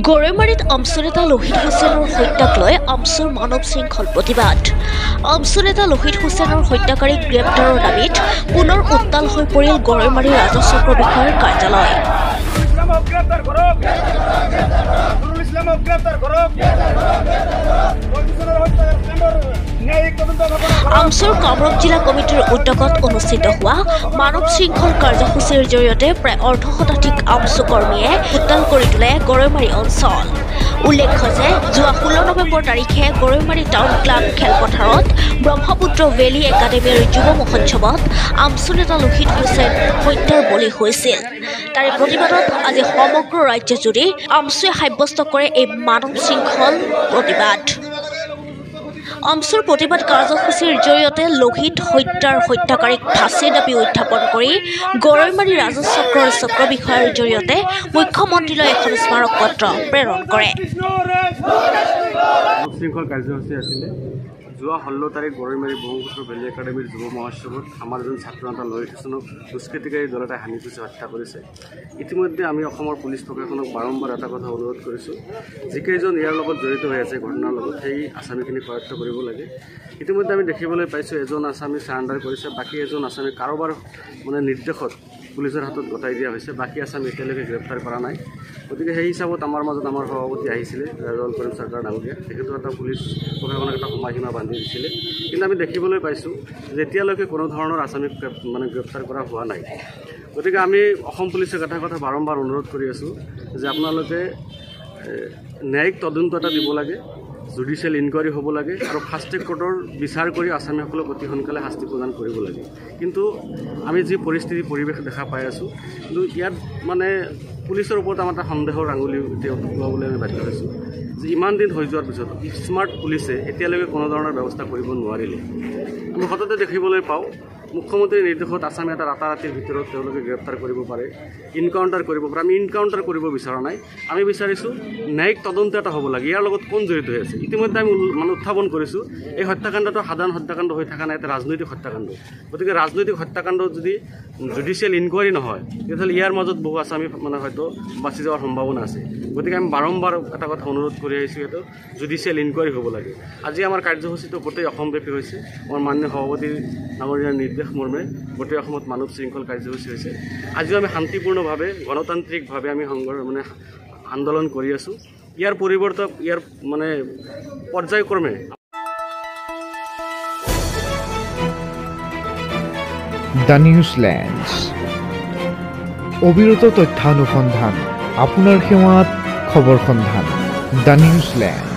গৰৈমাৰীত আমচুৰ নেতা লোহিত হুছেইনৰ হত্যাক লৈ আমচুৰ মানৱ শৃংখল প্ৰতিবাদ। আমচুৰ নেতা লোহিত হুছেইনৰ হত্যাকাৰীক গ্ৰেপ্তাৰৰ দাবীত পুনৰ উত্তাল হৈ পৰিল গৰৈমাৰী ৰাজহ বিষয়াৰ কাৰ্যালয়। আমচুৰ কামৰূপ জিলা কমিটিৰ উদ্যোগত অনুষ্ঠিত হোৱা মানৱ শৃংখল কাৰ্যসূচীৰ জৰিয়তে প্ৰায় অৰ্ধশতাধিক আমচু কৰ্মীয়ে উত্তাল কৰি তোলে গৰৈমাৰী অঞ্চল। উল্লেখ্য যে যোৱা 16 নৱেম্বৰ তাৰিখে গৰৈমাৰী টাউন ক্লাব খেলপথাৰত ব্ৰহ্মপুত্ৰ ভেলী একাডেমীৰ যুৱ মহোৎসৱত আমচু নেতা লোহিত হুছেইন হত্যাৰ বলি হৈছিল। তাৰে প্ৰতিবাদত আজি সমগ্ৰ ৰাজ্যজুৰি আমচুৱে সাব্যস্ত কৰে এই মানৱ শৃংখল প্ৰতিবাদ। আমচুৰ প্ৰতিবাদ কাৰ্যসূচীৰ জৰিয়তে লোহিত হত্যাৰ হত্যাকাৰীক ফাঁচীৰ দাবী উত্থাপন কৰি গৰৈমাৰী ৰাজহ চক্ৰৰ চক্ৰ বিষয়াৰ জৰিয়তে মুখ্যমন্ত্ৰীলৈ এখন স্মাৰক পত্ৰ প্ৰেৰণ কৰে। শৃংখল কাৰ্যসূচী আছিলে যোৱা 16 তাৰিখ গৰৈমাৰী ব্ৰহ্মপুত্ৰ ভেলী একাডেমীৰ যুৱ মহোৎসৱত আমাৰ এজন ছাত্ৰ নেতা লোহিত হুছেইনক দুষ্কৃতিকাৰী দল এটাই হানি খুচি হত্যা কৰিছে। ইতিমধ্যে আমি অসমৰ পুলিচ প্ৰশাসনক বাৰম্বাৰ এটা কথা অনুৰোধ কৰিছোঁ, যিকেইজন ইয়াৰ লগত জড়িত হৈ আছে ঘটনাৰ লগত সেই আসামীখিনি কৰায়ত্ব কৰিব লাগে। ইতিমধ্যে আমি দেখিবলৈ পাইছোঁ এজন আসামী চাৰেণ্ডাৰ কৰিছে, বাকী এজন আসামী কাৰোবাৰ নিৰ্দেশত পুলিচৰ হাতত গতাই দিয়া হৈছে, বাকী আসামী এতিয়ালৈকে গ্ৰেপ্তাৰ কৰা নাই। গতিকে সেই হিচাপত আমাৰ মাজত আমাৰ সভাপতি আহিছিলে ৰাজল কৰিম চৰকাৰ ডাঙৰীয়া, তেখেতেও এটা পুলিচ প্ৰশাসনক এটা সময়সীমা বান্ধি দিছিলে। কিন্তু আমি দেখিবলৈ পাইছোঁ যে এতিয়ালৈকে কোনো ধৰণৰ আসামীক গ্ৰেপ্তাৰ কৰা হোৱা নাই। গতিকে আমি অসম পুলিচক এটা কথা বাৰম্বাৰ অনুৰোধ কৰি আছোঁ যে আপোনালোকে ন্যায়িক তদন্ত এটা দিব লাগে, জুডিচিয়েল ইনকুৱাৰী হ'ব লাগে আৰু ফাষ্ট ট্ৰেক কোৰ্টৰ বিচাৰ কৰি আসামীসকলক অতি সোনকালে শাস্তি প্ৰদান কৰিব লাগে। কিন্তু আমি যি পৰিৱেশ দেখা পাই আছোঁ, কিন্তু ইয়াত পুলিচৰ ওপৰত আমাৰ এটা সন্দেহৰ আঙুলি উঠুৱাবলৈ আমি বাধ্য হৈছোঁ যে ইমান দিন হৈ যোৱাৰ পিছত স্মাৰ্ট পুলিচে এতিয়ালৈকে কোনো ধৰণৰ ব্যৱস্থা কৰিব নোৱাৰিলে। আমি সততে দেখিবলৈ পাওঁ মুখ্যমন্ত্ৰীৰ নিৰ্দেশত আসামী এটা ৰাতাৰাতিৰ ভিতৰত তেওঁলোকে গ্ৰেপ্তাৰ কৰিব পাৰে, ইনকাউণ্টাৰ কৰিব পাৰে। আমি ইনকাউণ্টাৰ কৰিব বিচৰা নাই, আমি বিচাৰিছোঁ ন্যায়িক তদন্ত এটা হ'ব লাগে, ইয়াৰ লগত কোন জড়িত হৈ আছে। ইতিমধ্যে আমি উত্থাপন কৰিছোঁ এই হত্যাকাণ্ডটো সাধাৰণ হত্যাকাণ্ড হৈ থকা নাই, এটা ৰাজনৈতিক হত্যাকাণ্ড। গতিকে ৰাজনৈতিক হত্যাকাণ্ড যদি জুডিচিয়েল ইনকুৱাৰী নহয় তেতিয়াহ'লে ইয়াৰ মাজত বহু আসামী হয়তো বাচি যোৱাৰ সম্ভাৱনা আছে। গতিকে আমি বাৰম্বাৰ এটা কথা অনুৰোধ কৰি আহিছোঁ, এইটো জুডিচিয়েল ইনকুৱাৰী হ'ব লাগে। আজি আমাৰ কাৰ্যসূচীটো গোটেই অসমব্যাপী হৈছে। আমাৰ মাননীয় সভাপতি ডাঙৰীয়াৰ নিৰ্দেশ মৰ্মে গোটেই অসমত মানৱ শৃংখল কাৰ্যসূচী হৈছে। আজিও আমি শান্তিপূৰ্ণভাৱে গণতান্ত্ৰিকভাৱে আমি আন্দোলন কৰি আছোঁ। ইয়াৰ পৰিৱৰ্তে ইয়াৰ পৰ্যায়ক্ৰমে দ্য নিউজলেণ্ডছ অবিৰত তথ্যানুসন্ধান আপোনাৰ সেৱাত খবৰ সন্ধান। দ্য নিউজলেণ্ড।